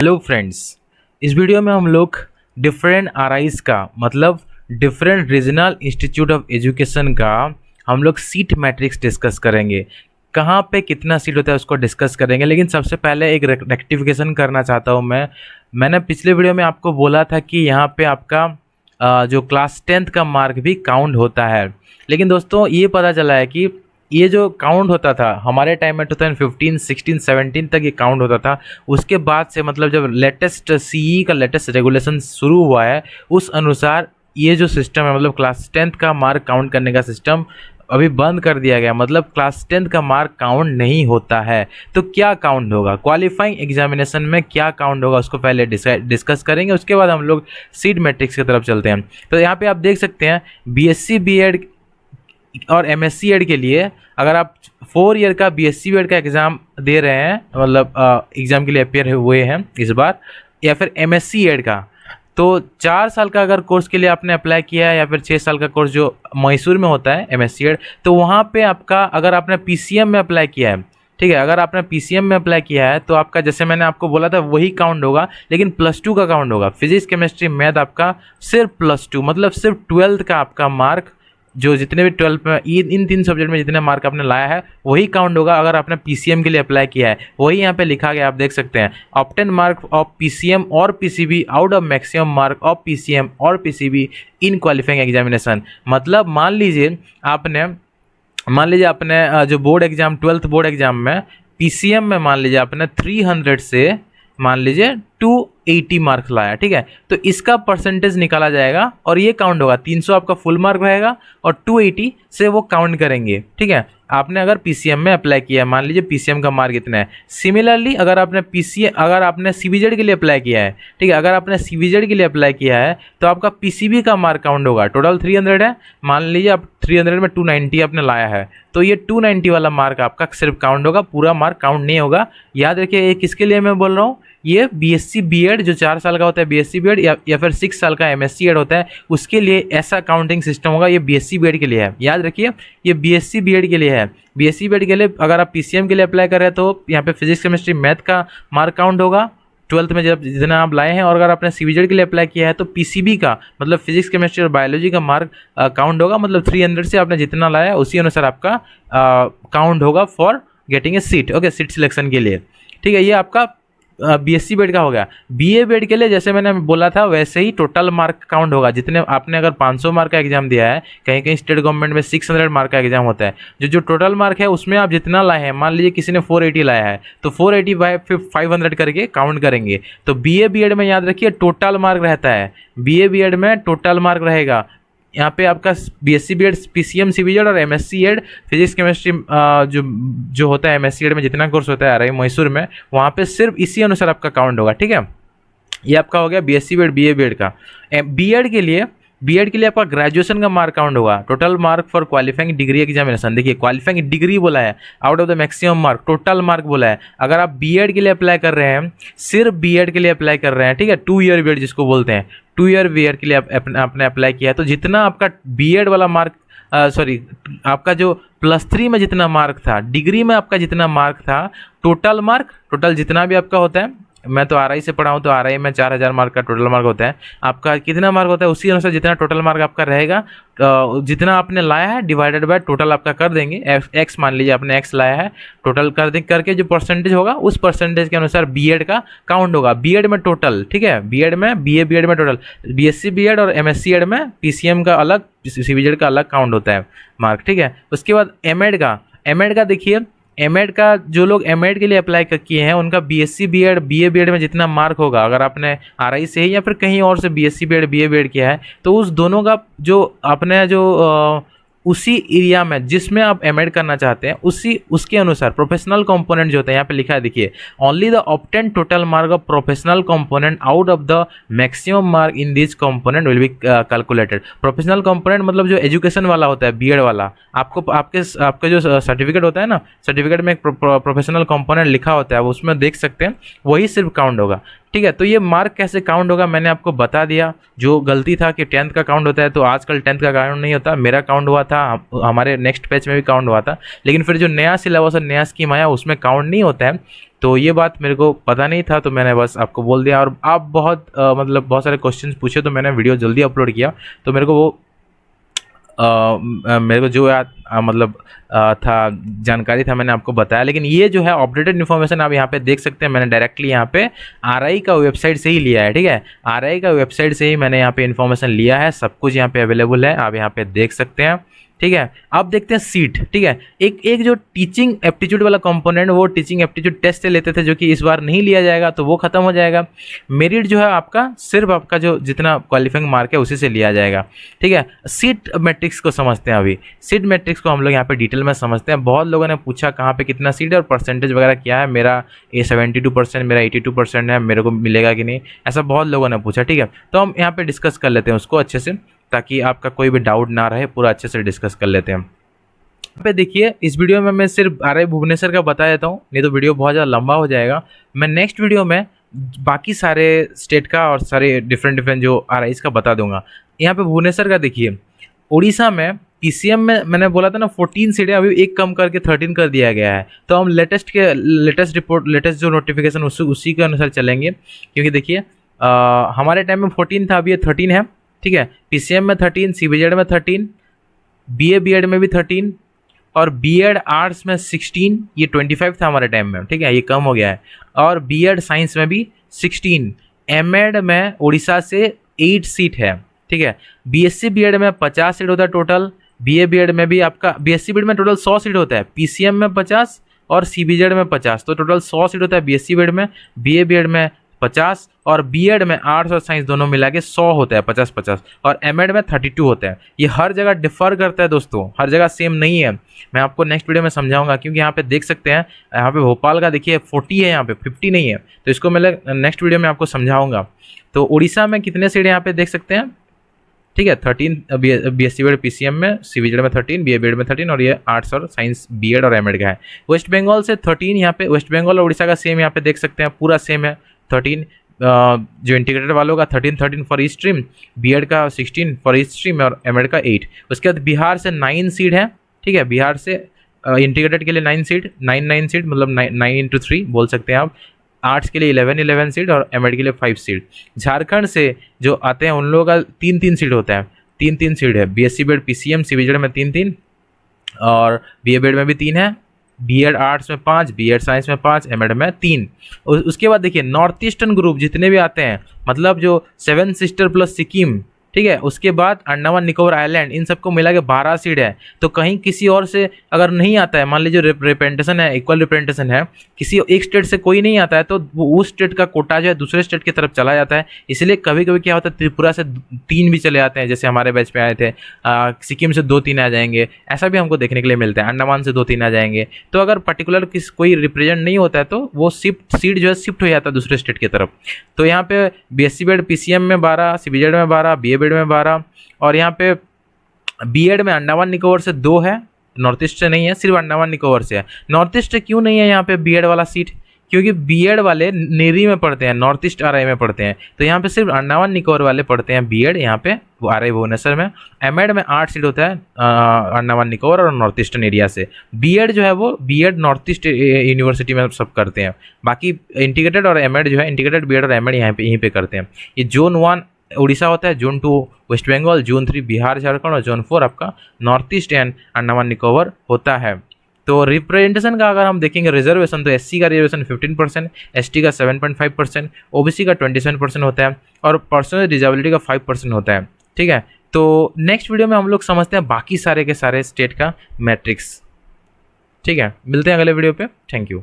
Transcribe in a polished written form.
Hello friends, इस video में हम लोग डिफरेंट आरआईज का मतलब different regional institute of education का हम लोग सीट मैट्रिक्स डिस्कस करेंगे। कहाँ पे कितना सीट होता है उसको डिस्कस करेंगे, लेकिन सबसे पहले एक रेक्टिफिकेशन करना चाहता हूँ मैंने पिछले वीडियो में आपको बोला था कि यहाँ पे आपका जो क्लास 10th का मार्क भी काउंट होता है। लेकिन दोस्तों ये पता चला है कि ये जो काउंट होता था हमारे टाइम में 2015, 16, 17 तक ये काउंट होता था। उसके बाद से मतलब जब लेटेस्ट सीई का लेटेस्ट रेगुलेशन शुरू हुआ है उस अनुसार ये जो सिस्टम है मतलब क्लास 10th का मार्क काउंट करने का सिस्टम अभी बंद कर दिया गया। मतलब क्लास 10th का मार्क काउंट नहीं होता है। तो क्या काउंट होगा क्वालिफाइंग एग्जामिनेशन में, क्या काउंट होगा उसको पहले डिस्कस करेंगे। उसके बाद हम लोग सीट मैट्रिक्स की तरफ चलते हैं। तो यहाँ पे आप देख सकते हैं बीएससी बीएड और एमएससी एड के लिए अगर आप 4 ईयर का बीएससी बीएड का एग्ज़ाम दे रहे हैं मतलब एग्ज़ाम के लिए अपेयर हुए हैं इस बार, या फिर एमएससी एड का, तो 4 साल का अगर कोर्स के लिए आपने अप्लाई किया है या फिर 6 साल का कोर्स जो मैसूर में होता है एमएससी एड, तो वहाँ पे आपका अगर आपने पीसीएम में अप्लाई किया है, ठीक है, अगर आपने पीसीएम में अप्लाई किया है तो आपका जैसे मैंने आपको बोला था वही काउंट होगा, लेकिन +2 का काउंट होगा। फिजिक्स केमिस्ट्री मैथ आपका सिर्फ +2 मतलब सिर्फ 12th का आपका मार्क, जो जितने भी 12th में इन 3 सब्जेक्ट में जितने मार्क आपने लाया है वही काउंट होगा अगर आपने पीसीएम के लिए अप्लाई किया है। वही यहाँ पे लिखा गया, आप देख सकते हैं, ऑब्टेन मार्क ऑफ पीसीएम और PCB out of maximum mark of PCM और पीसीबी इन क्वालिफाइंग एग्जामिनेशन। मतलब मान लीजिए आपने जो board exam 12th board exam में पीसीएम में मान लीजिए आपने 300 से मान लीजिए 280 मार्क्स लाया, ठीक है, तो इसका परसेंटेज निकाला जाएगा और ये काउंट होगा। 300 आपका फुल मार्क रहेगा और 280 से वो काउंट करेंगे, ठीक है। आपने अगर पीसीएम में अप्लाई किया है, मान लीजिए पीसीएम का मार्क इतना है। सिमिलरली अगर आपने सीबीजेड के लिए अप्लाई किया है, ठीक है, अगर आपने सीबीजेड के लिए अप्लाई किया है तो आपका पीसीबी का मार्क काउंट होगा। टोटल 300 है, मान लीजिए आप 300 में 290 आपने लाया है तो ये 290 वाला मार्क आपका सिर्फ काउंट होगा, पूरा मार्क काउंट नहीं होगा। याद रखिए ये किसके लिए मैं बोल रहा हूँ, ये बीएससी बीएड जो 4 साल का होता है बीएससी बीएड या फिर 6 साल का एमएससी एड होता है उसके लिए ऐसा काउंटिंग सिस्टम होगा। ये बीएससी बीएड के लिए है, याद रखिए ये बीएससी बीएड के लिए है। बीएससी बीएड के लिए अगर आप पीसीएम के लिए अप्लाई कर रहे हैं तो यहाँ पे फिजिक्स केमिस्ट्री मैथ का मार्क काउंट होगा 12th में जब जितना आप लाए हैं, और अगर आपने सीबीजेड के लिए अप्लाई किया है तो पीसीबी का मतलब फिजिक्स केमिस्ट्री और बायोलॉजी का मार्क काउंट होगा। मतलब 300 से आपने जितना लाया उसी अनुसार आपका काउंट होगा for getting a seat, okay, seat selection के लिए, ठीक है। ये आपका बीएससी बीएड का हो गया। बीए बीएड के लिए जैसे मैंने बोला था वैसे ही टोटल मार्क काउंट होगा। जितने आपने अगर 500 मार्क का एग्जाम दिया है, कहीं कहीं स्टेट गवर्नमेंट में 600 मार्क का एग्जाम होता है, जो टोटल मार्क है उसमें आप जितना लाए हैं, मान लीजिए किसी ने 480 लाया है तो 480 बाय 500 करके काउंट करेंगे। तो बीए बीएड में याद रखिए टोटल मार्क रहता है, बीए बीएड में टोटल मार्क रहेगा। यहाँ पे आपका बीएससी बीएड, पीसीएम, सीबीजेड और एमएससी एड फिजिक्स केमिस्ट्री जो होता है एमएससी एड में जितना कोर्स होता है आरआई मैसूर में, वहाँ पे सिर्फ इसी अनुसार आपका काउंट होगा, ठीक है। ये आपका हो गया बीएससी बीएड बीए बीएड का। बीएड के लिए आपका ग्रेजुएशन का मार्क काउंट होगा। Total mark for qualifying degree examination, देखिए क्वालिफाइंग डिग्री बोला है, out of the maximum mark, total mark बोला है। अगर आप बीएड के लिए अप्लाई कर रहे हैं, सिर्फ बीएड के लिए अप्लाई कर रहे हैं, ठीक है, 2 ईयर बीएड जिसको बोलते हैं, 2 ईयर बीएड के लिए आपने अप्लाई किया है तो जितना आपका बीएड वाला मार्क आपका जो +3 में जितना मार्क था, डिग्री में आपका जितना मार्क था, टोटल जितना भी आपका होता है, मैं तो आरआई से पढ़ा हूँ तो आरआई में 4000 मार्क का टोटल मार्क होता है। आपका कितना मार्क होता है उसी अनुसार जितना टोटल मार्क आपका रहेगा, जितना आपने लाया है डिवाइडेड बाय टोटल आपका कर देंगे। एक्स मान लीजिए आपने एक्स लाया है, टोटल करके जो परसेंटेज होगा उस परसेंटेज के अनुसार बीएड का काउंट होगा। बीएड में टोटल, ठीक है, बीएड में बीएड में टोटल, बीएससी बीएड और एमएससी एड में पीसीएम का अलग, सीबीजेड का अलग काउंट होता है मार्क, ठीक है। उसके बाद एमएड का देखिए, एमएड का जो लोग एमएड के लिए अप्लाई किए हैं उनका बीएससी बीएड बीए बीएड में जितना मार्क होगा, अगर आपने आरआई से ही या फिर कहीं और से बीएससी बीएड बीए बीएड किया है तो उस दोनों का जो आपने उसी एरिया में जिसमें आप एमएड करना चाहते हैं उसके अनुसार प्रोफेशनल कंपोनेंट जो होता है, यहाँ पे लिखा है देखिए, only the obtain total mark of professional component out of the maximum mark in this component will be calculated. Professional component मतलब जो एजुकेशन वाला होता है, बीएड वाला, आपके जो सर्टिफिकेट होता है ना, सर्टिफिकेट में एक प्रोफेशनल कंपोनेंट लिखा होता है, उसमें देख सकते हैं, वही सिर्फ काउंट होगा, ठीक है। तो ये मार्क कैसे काउंट होगा मैंने आपको बता दिया। जो गलती था कि 10th का काउंट होता है, तो आजकल 10th का काउंट नहीं होता। मेरा काउंट हुआ था, हमारे नेक्स्ट बैच में भी काउंट हुआ था, लेकिन फिर जो नया सिलेबस और नया स्कीम आया उसमें काउंट नहीं होता है। तो ये बात मेरे को पता नहीं था, तो मैंने बस आपको बोल दिया। और आप बहुत मतलब बहुत सारे क्वेश्चंस पूछे तो मैंने वीडियो जल्दी अपलोड किया, तो मेरे को वो मेरे को जो याद मतलब था, जानकारी था, मैंने आपको बताया। लेकिन ये जो है अपडेटेड इन्फॉर्मेशन आप यहाँ पे देख सकते हैं, मैंने डायरेक्टली यहाँ पे आरआई का वेबसाइट से ही लिया है, ठीक है। आरआई का वेबसाइट से ही मैंने यहाँ पे इन्फॉर्मेशन लिया है, सब कुछ यहाँ पे अवेलेबल है, आप यहाँ पे देख सकते हैं, ठीक है। अब देखते हैं सीट, ठीक है। एक जो टीचिंग एप्टीट्यूड वाला कंपोनेंट, वो टीचिंग एप्टीट्यूड टेस्ट से लेते थे, जो कि इस बार नहीं लिया जाएगा, तो वो खत्म हो जाएगा। मेरिट जो है आपका सिर्फ आपका जो जितना क्वालिफाइंग मार्क है उसी से लिया जाएगा, ठीक है। सीट मैट्रिक्स को समझते हैं। अभी सीट मैट्रिक्स को हम लोग यहाँ पे डिटेल में समझते हैं। बहुत लोगों ने पूछा कहाँ पे कितना सीट है और परसेंटेज वगैरह क्या है, मेरा ये 72%, मेरा 82% है, मेरे को मिलेगा कि नहीं, ऐसा बहुत लोगों ने पूछा, ठीक है। तो हम यहाँ पे डिस्कस कर लेते हैं उसको अच्छे से, ताकि आपका कोई भी डाउट ना रहे, पूरा अच्छे से डिस्कस कर लेते हैं। यहाँ पे देखिए, इस वीडियो में मैं सिर्फ आरआई भुवनेश्वर का बता देता हूँ, नहीं तो वीडियो बहुत ज़्यादा लंबा हो जाएगा। मैं नेक्स्ट वीडियो में बाकी सारे स्टेट का और सारे डिफरेंट जो आरआईज का बता दूंगा। यहाँ पे भुवनेश्वर का देखिए, उड़ीसा में पीसीएम में मैंने बोला था ना 14 सीटें, अभी एक कम करके 13 कर दिया गया है। तो हम लेटेस्ट रिपोर्ट, लेटेस्ट जो नोटिफिकेशन उसी के अनुसार चलेंगे, क्योंकि देखिए हमारे टाइम में 14 था, अभी ये 13 है, ठीक है। पीसीएम में 13, सीबीजेड में 13, बीए बीएड में भी 13, और बीएड आर्ट्स में 16, ये 25 था हमारे टाइम में, ठीक है, ये कम हो गया है। और बीएड साइंस में भी 16, एमएड में उड़ीसा से 8 सीट है, ठीक है। बीएससी बीएड में 50 सीट होता है टोटल, बीए बीएड में भी आपका, बीएससी बीएड में टोटल 100 सीट होता है, पीसीएम में 50 और सीबीजेड में 50, तो टोटल 100 सीट होता है बीएससी बीएड में, बीए बीएड में 50, और बीएड में आर्ट्स और साइंस दोनों मिला के 100 होता है, 50-50, और एमएड में 32 होता है। ये हर जगह डिफर करता है दोस्तों, हर जगह सेम नहीं है। मैं आपको नेक्स्ट वीडियो में समझाऊंगा, क्योंकि यहाँ पे देख सकते हैं, यहाँ पे भोपाल का देखिए 40 है, यहाँ पे 50 नहीं है, तो इसको मैं नेक्स्ट वीडियो में आपको समझाऊंगा। तो उड़ीसा में कितने सीट यहाँ पे देख सकते हैं, ठीक है, 13 बीएससी बीएड पीसीएम में, सीबीजेड में 13, बीए बीएड में 13, और ये आर्ट्स और साइंस बीएड और एमएड का है। वेस्ट बंगाल से 13, यहाँ पे वेस्ट बंगाल और उड़ीसा का सेम यहाँ पे देख सकते हैं, पूरा सेम है 13। जो इंटीग्रेटेड वालों का 13 फॉर ईच स्ट्रीम, बीएड का 16 फॉर ईच स्ट्रीम, और एमएड का 8। उसके बाद बिहार से 9 सीट है, ठीक है, बिहार से इंटीग्रेटेड के लिए 9 सीट, 9 सीट मतलब 9 × 3 बोल सकते हैं आप। आर्ट्स के लिए 11 सीट, और एमएड के लिए 5 सीट। झारखंड से जो आते हैं उन लोगों का 3 सीट होता है, 3 सीट है, बीएससी बीएड पीसीएम सीबीजेड में 3, और बीए बीएड में भी 3 है, बीएड आर्ट्स में 5, बीएड साइंस में 5, एमएड में 3। उसके बाद देखिए नॉर्थ ईस्टर्न ग्रुप जितने भी आते हैं, मतलब जो 7 सिस्टर प्लस सिक्किम, ठीक है, उसके बाद अंडमान निकोबार आइलैंड, इन सबको मिला के 12 सीट है। तो कहीं किसी और से अगर नहीं आता है, मान लीजिए रिप्रेजेंटेशन है, इक्वल रिप्रेजेंटेशन है, किसी एक स्टेट से कोई नहीं आता है, तो उस स्टेट का कोटा जो है दूसरे स्टेट की तरफ चला जाता है। इसलिए कभी कभी क्या होता है, त्रिपुरा से 3 भी चले आते हैं, जैसे हमारे बैच पे आए थे, सिक्किम से 2-3 आ जाएंगे, ऐसा भी हमको देखने के लिए मिलता है। अंडमान से 2-3 आ जाएंगे। तो अगर पर्टिकुलर कोई रिप्रेजेंट नहीं होता है, तो वो सीट जो है शिफ्ट हो जाता है दूसरे स्टेट की तरफ। तो यहाँ पे बीएससी बीएड पीसीएम में 12, सीबीजेड में 12, बीए बीएड में 12, और यहाँ पे बीएड में अंडमान निकोबार से 2 है, नॉर्थ ईस्ट से नहीं है, सिर्फ अंडमान निकोबार से है। नॉर्थ ईस्ट से क्यों नहीं है यहाँ पे बीएड वाला सीट, क्योंकि बीएड वाले नेरी में पढ़ते हैं, नॉर्थ ईस्ट आरआई में पढ़ते हैं। तो यहाँ पे सिर्फ अंडमान निकोबार वाले पढ़ते हैं बीएड, यहाँ पे आरआई भुवनेश्वर में। एमएड में 8 सीट होता है अंडमान निकोबार और नॉर्थ ईस्टर्न एरिया से। बीएड जो है वो बीएड नॉर्थ ईस्ट यूनिवर्सिटी में सब करते हैं। बाकी इंटीग्रेटेड और एमएड जो है, इंटीग्रेटेड बीएड और एमएड यहीं पे करते हैं। ये जोन 1 उड़ीसा होता है, जोन 2 वेस्ट बंगाल, जोन 3 बिहार झारखंड, और जोन 4 आपका north east and Andaman Nicobar होता है। तो रिप्रेजेंटेशन का अगर हम देखेंगे रिजर्वेशन, तो एससी का रिजर्वेशन 15%, एसटी का 7.5%, ओबीसी का 27% होता है, और पर्सनल डिजेबिलिटी का 5% होता है, ठीक है। तो नेक्स्ट वीडियो में हम लोग समझते हैं बाकी सारे के सारे स्टेट का मैट्रिक्स, ठीक है। मिलते हैं अगले वीडियो पे, थैंक यू।